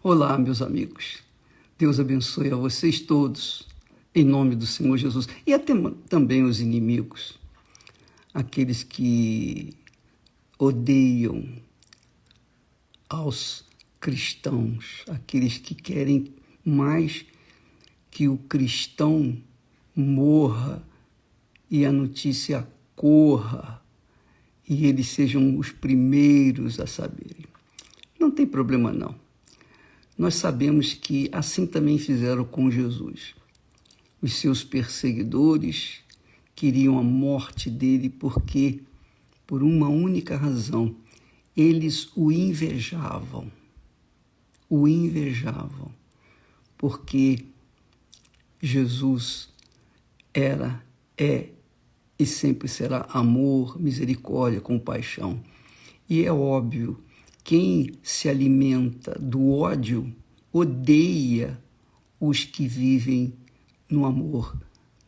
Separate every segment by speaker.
Speaker 1: Olá, meus amigos. Deus abençoe a vocês todos, em nome do Senhor Jesus. E até também os inimigos, aqueles que odeiam aos cristãos, aqueles que querem mais que o cristão morra e a notícia corra e eles sejam os primeiros a saberem. Não tem problema não. Nós sabemos que assim também fizeram com Jesus. Os seus perseguidores queriam a morte dele porque, por uma única razão, eles o invejavam. O invejavam, porque Jesus é e sempre será amor, misericórdia, compaixão. E é óbvio, quem se alimenta do ódio odeia os que vivem no amor,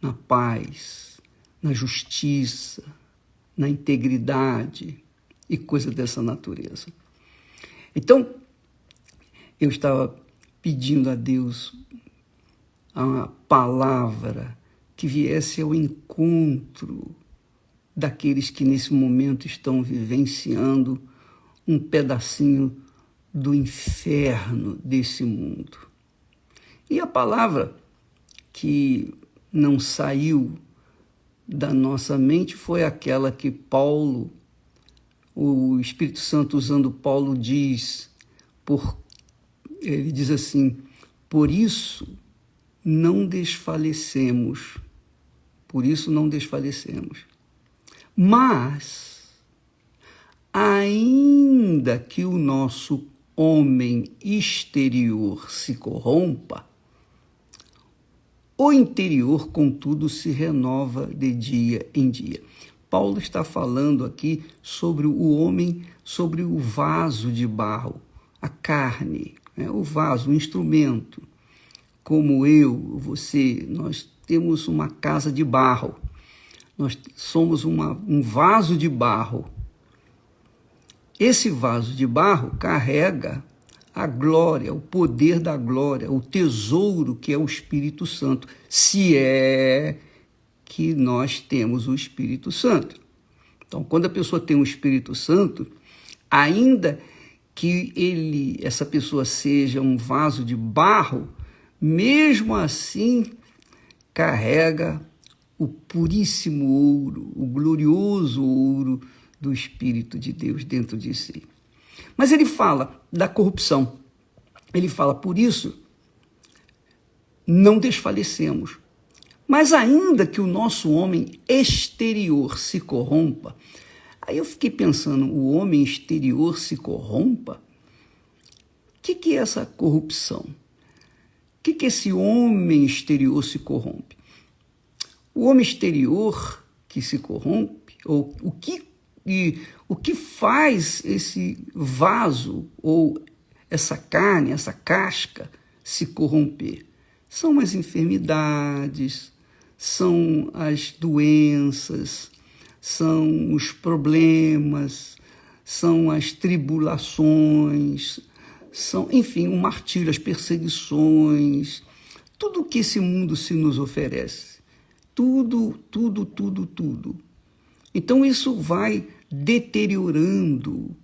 Speaker 1: na paz, na justiça, na integridade e coisa dessa natureza. Então, eu estava pedindo a Deus a palavra que viesse ao encontro daqueles que nesse momento estão vivenciando um pedacinho do inferno desse mundo. E a palavra que não saiu da nossa mente foi aquela que Paulo, o Espírito Santo usando Paulo ele diz assim: por isso não desfalecemos, mas ainda que o nosso homem exterior se corrompa, o interior, contudo, se renova de dia em dia. Paulo está falando aqui sobre o homem, sobre o vaso de barro, a carne, o vaso, o instrumento. Como eu, você, nós temos uma casa de barro, nós somos um vaso de barro. Esse vaso de barro carrega a glória, o poder da glória, o tesouro que é o Espírito Santo, se é que nós temos o Espírito Santo. Então, quando a pessoa tem o Espírito Santo, ainda que essa pessoa seja um vaso de barro, mesmo assim carrega o puríssimo ouro, o glorioso ouro do Espírito de Deus dentro de si. Mas ele fala da corrupção. Ele fala, por isso, não desfalecemos. Mas ainda que o nosso homem exterior se corrompa, aí eu fiquei pensando, o homem exterior se corrompa? O que é essa corrupção? O que esse homem exterior se corrompe? O homem exterior que se corrompe, ou o que faz esse vaso ou essa carne, essa casca se corromper? São as enfermidades, são as doenças, são os problemas, são as tribulações, são, enfim, o martírio, as perseguições, tudo que esse mundo se nos oferece. Tudo. Então isso vai deteriorando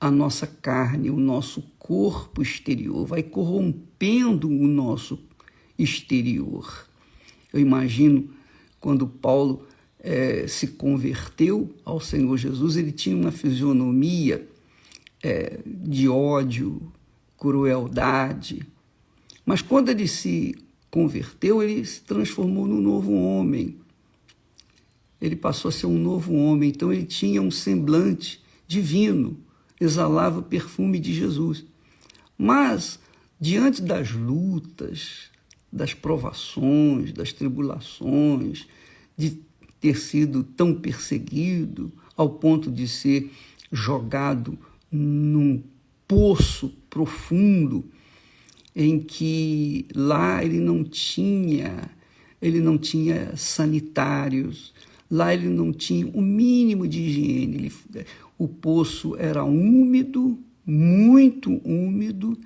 Speaker 1: a nossa carne, o nosso corpo exterior, vai corrompendo o nosso exterior. Eu imagino quando Paulo se converteu ao Senhor Jesus, ele tinha uma fisionomia de ódio, crueldade, mas quando ele se converteu, ele se transformou num novo homem. Ele passou a ser um novo homem, então ele tinha um semblante divino, exalava o perfume de Jesus. Mas, diante das lutas, das provações, das tribulações, de ter sido tão perseguido ao ponto de ser jogado num poço profundo, em que lá ele não tinha sanitários, lá ele não tinha o mínimo de higiene. O poço era úmido, muito úmido,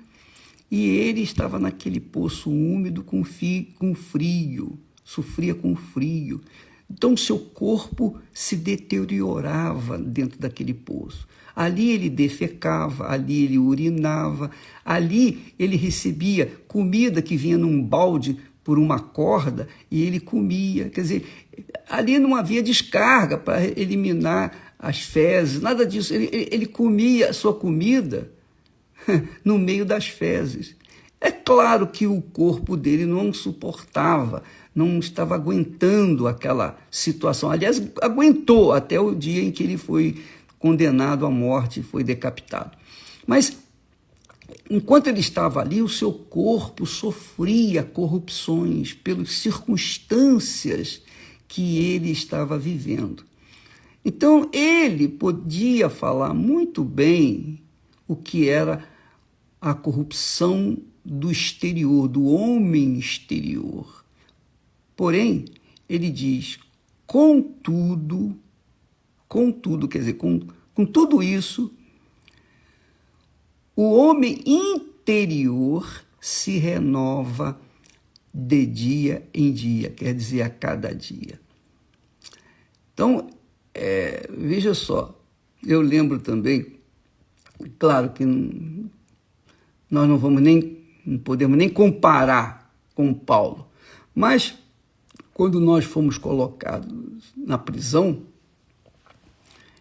Speaker 1: E ele estava naquele poço úmido com frio, sofria com frio. Então, seu corpo se deteriorava dentro daquele poço. Ali ele defecava, ali ele urinava, ali ele recebia comida que vinha num balde por uma corda e ele comia. Quer dizer, ali não havia descarga para eliminar as fezes, nada disso. Ele comia a sua comida no meio das fezes. É claro que o corpo dele não suportava, não estava aguentando aquela situação. Aliás, aguentou até o dia em que ele foi condenado à morte, foi decapitado. Mas, enquanto ele estava ali, o seu corpo sofria corrupções pelas circunstâncias que ele estava vivendo. Então, ele podia falar muito bem o que era a corrupção do exterior, do homem exterior. Porém, ele diz, contudo, quer dizer, com tudo isso, o homem interior se renova de dia em dia, quer dizer, a cada dia. Então, veja só, eu lembro também, claro que nós não podemos nem comparar com Paulo, mas quando nós fomos colocados na prisão,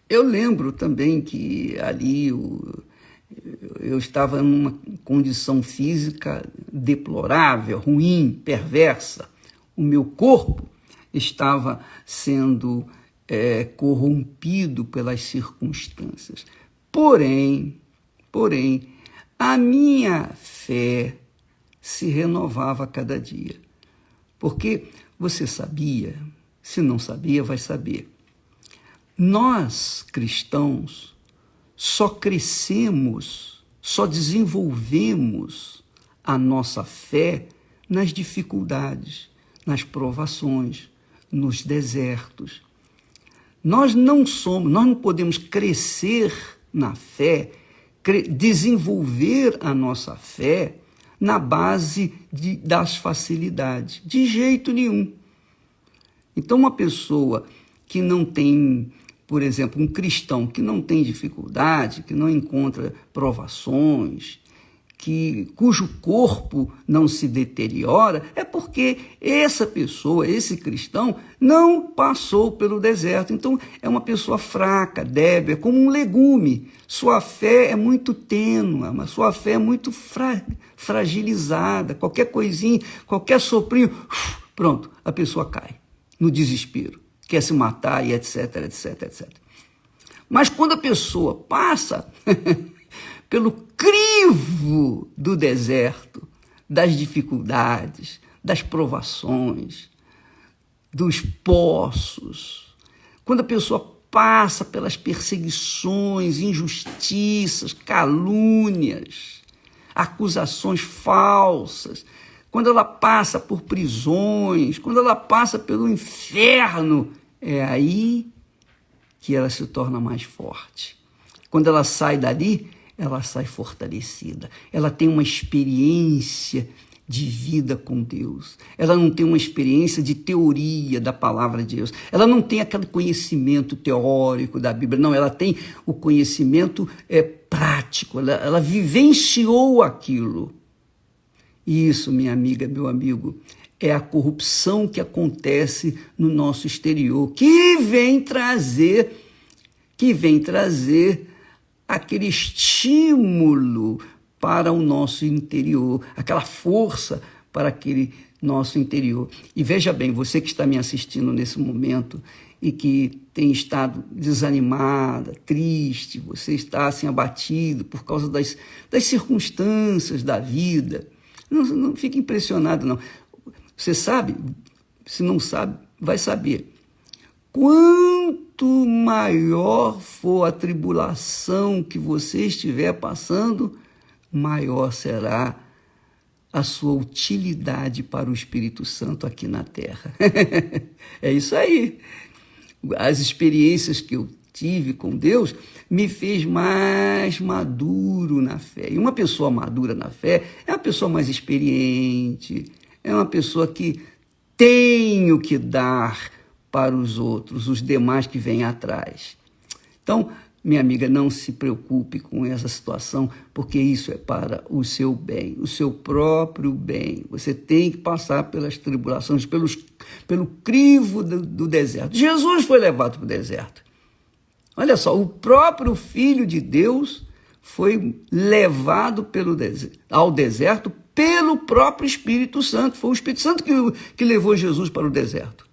Speaker 1: eu lembro também que ali eu estava numa condição física deplorável, ruim, perversa. O meu corpo estava sendo corrompido pelas circunstâncias. Porém, a minha fé se renovava a cada dia. Porque você sabia, se não sabia, vai saber. Nós, cristãos, só crescemos, só desenvolvemos a nossa fé nas dificuldades, nas provações, nos desertos. Nós não podemos crescer na fé, desenvolver a nossa fé na base das facilidades, de jeito nenhum. Então, uma pessoa que não tem, por exemplo, um cristão que não tem dificuldade, que não encontra provações, cujo corpo não se deteriora, é porque essa pessoa, esse cristão, não passou pelo deserto. Então, é uma pessoa fraca, débil, é como um legume. Sua fé é muito tênue, sua fé é muito fragilizada. Qualquer coisinha, qualquer soprinho, pronto, a pessoa cai no desespero, quer se matar e etc, etc, etc. Mas quando a pessoa passa pelo crivo do deserto, das dificuldades, das provações, dos poços, quando a pessoa passa pelas perseguições, injustiças, calúnias, acusações falsas, quando ela passa por prisões, quando ela passa pelo inferno, é aí que ela se torna mais forte. Quando ela sai dali, ela sai fortalecida. Ela tem uma experiência de vida com Deus. Ela não tem uma experiência de teoria da palavra de Deus. Ela não tem aquele conhecimento teórico da Bíblia. Não, ela tem o conhecimento prático. Ela vivenciou aquilo. E isso, minha amiga, meu amigo, é a corrupção que acontece no nosso exterior, que vem trazer aquele estímulo para o nosso interior, aquela força para aquele nosso interior. E veja bem, você que está me assistindo nesse momento e que tem estado desanimada, triste, você está assim abatido por causa das circunstâncias da vida, não fique impressionado, não. Você sabe, se não sabe, vai saber. Quanto maior for a tribulação que você estiver passando, maior será a sua utilidade para o Espírito Santo aqui na Terra. É isso aí. As experiências que eu tive com Deus me fez mais maduro na fé. E uma pessoa madura na fé é uma pessoa mais experiente, é uma pessoa que tem o que dar para os outros, os demais que vêm atrás. Então, minha amiga, não se preocupe com essa situação, porque isso é para o seu bem, o seu próprio bem. Você tem que passar pelas tribulações, pelo crivo do deserto. Jesus foi levado para o deserto. Olha só, o próprio Filho de Deus foi levado ao deserto pelo próprio Espírito Santo. Foi o Espírito Santo que levou Jesus para o deserto.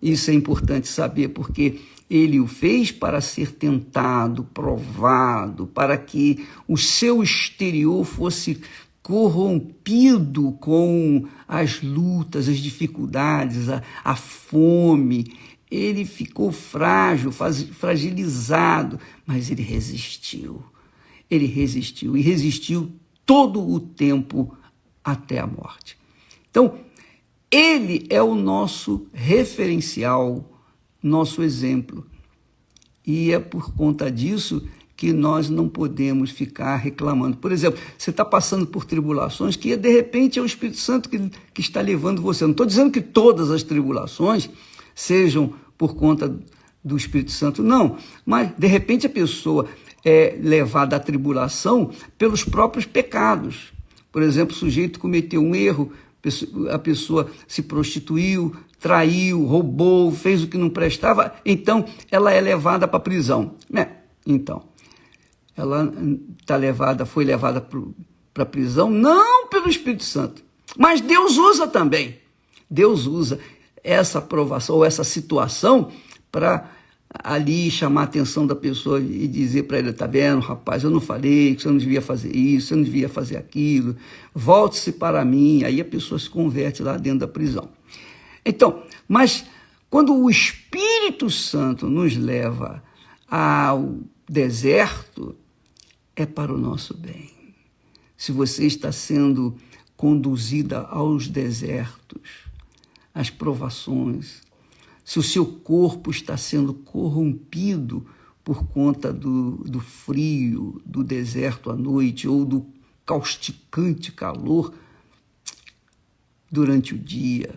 Speaker 1: Isso é importante saber, porque ele o fez para ser tentado, provado, para que o seu exterior fosse corrompido com as lutas, as dificuldades, a fome. Ele ficou frágil, fragilizado, mas ele resistiu. Ele resistiu e resistiu todo o tempo até a morte. Então, ele é o nosso referencial, nosso exemplo. E é por conta disso que nós não podemos ficar reclamando. Por exemplo, você está passando por tribulações que, de repente, é o Espírito Santo que está levando você. Não estou dizendo que todas as tribulações sejam por conta do Espírito Santo, não. Mas, de repente, a pessoa é levada à tribulação pelos próprios pecados. Por exemplo, o sujeito cometeu um erro, a pessoa se prostituiu, traiu, roubou, fez o que não prestava, então ela é levada para a prisão. Então, ela foi levada para a prisão não pelo Espírito Santo, mas Deus usa também. Deus usa essa provação ou essa situação para ali chamar a atenção da pessoa e dizer para ele: tá vendo, rapaz, eu não falei que você não devia fazer isso, você não devia fazer aquilo, volte-se para mim. Aí a pessoa se converte lá dentro da prisão. Então, mas quando o Espírito Santo nos leva ao deserto, é para o nosso bem. Se você está sendo conduzida aos desertos, às provações, se o seu corpo está sendo corrompido por conta do frio, do deserto à noite ou do causticante calor durante o dia,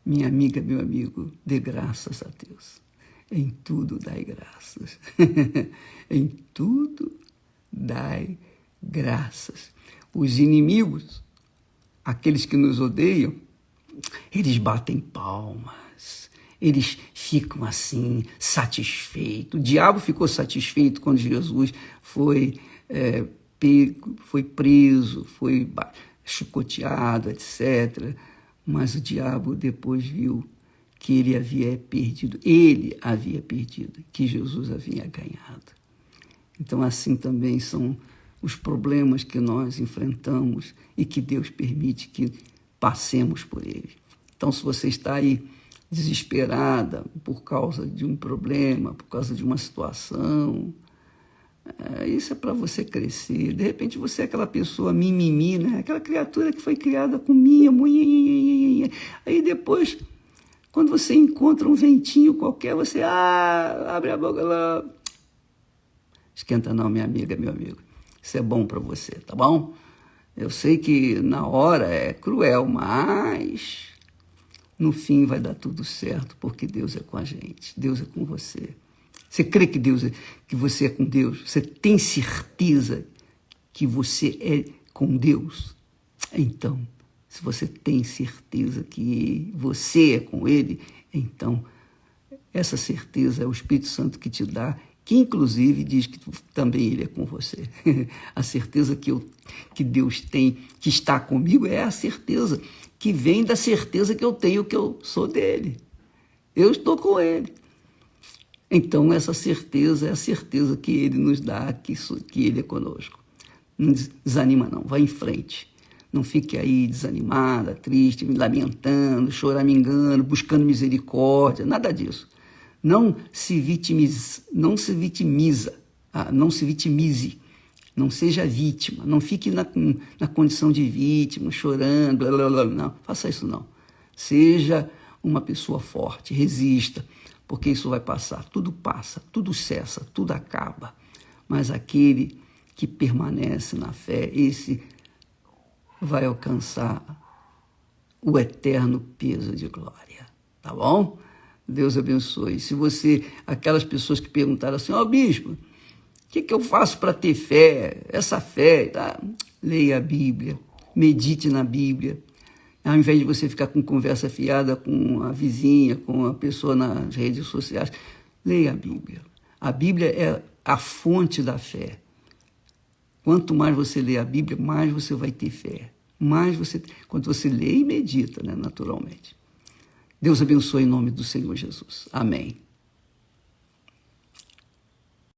Speaker 1: minha amiga, meu amigo, dê graças a Deus. Em tudo dai graças. Em tudo dai graças. Os inimigos, aqueles que nos odeiam, eles batem palmas. Eles ficam assim, satisfeitos. O diabo ficou satisfeito quando Jesus foi preso, foi chicoteado, etc. Mas o diabo depois viu que ele havia perdido, que Jesus havia ganhado. Então, assim também são os problemas que nós enfrentamos e que Deus permite que passemos por ele. Então, se você está aí desesperada por causa de um problema, por causa de uma situação, isso é para você crescer. De repente você é aquela pessoa mimimi, né? Aquela criatura que foi criada com mimo. Aí depois, quando você encontra um ventinho qualquer, você abre a boca lá. Esquenta não, minha amiga, meu amigo. Isso é bom para você, tá bom? Eu sei que na hora é cruel, mas no fim vai dar tudo certo, porque Deus é com a gente, Deus é com você. Você crê que você é com Deus? Você tem certeza que você é com Deus? Então, se você tem certeza que você é com Ele, então essa certeza é o Espírito Santo que te dá, que inclusive diz que também Ele é com você. A certeza que Deus tem, que está comigo, é a certeza que vem da certeza que eu tenho que eu sou dele. Eu estou com Ele. Então, essa certeza é a certeza que Ele nos dá, que Ele é conosco. Não desanima não, vai em frente. Não fique aí desanimada, triste, lamentando, choramingando, buscando misericórdia, nada disso. Não se vitimize, não seja vítima, não fique na condição de vítima, chorando, não, faça isso não. Seja uma pessoa forte, resista, porque isso vai passar. Tudo passa, tudo cessa, tudo acaba. Mas aquele que permanece na fé, esse vai alcançar o eterno peso de glória. Tá bom? Deus abençoe. Se você, aquelas pessoas que perguntaram assim, bispo, o que eu faço para ter fé? Essa fé, tá? Leia a Bíblia, medite na Bíblia. Ao invés de você ficar com conversa fiada com a vizinha, com a pessoa nas redes sociais, leia a Bíblia. A Bíblia é a fonte da fé. Quanto mais você lê a Bíblia, mais você vai ter fé. Quando você lê e medita, né, naturalmente. Deus abençoe em nome do Senhor Jesus. Amém.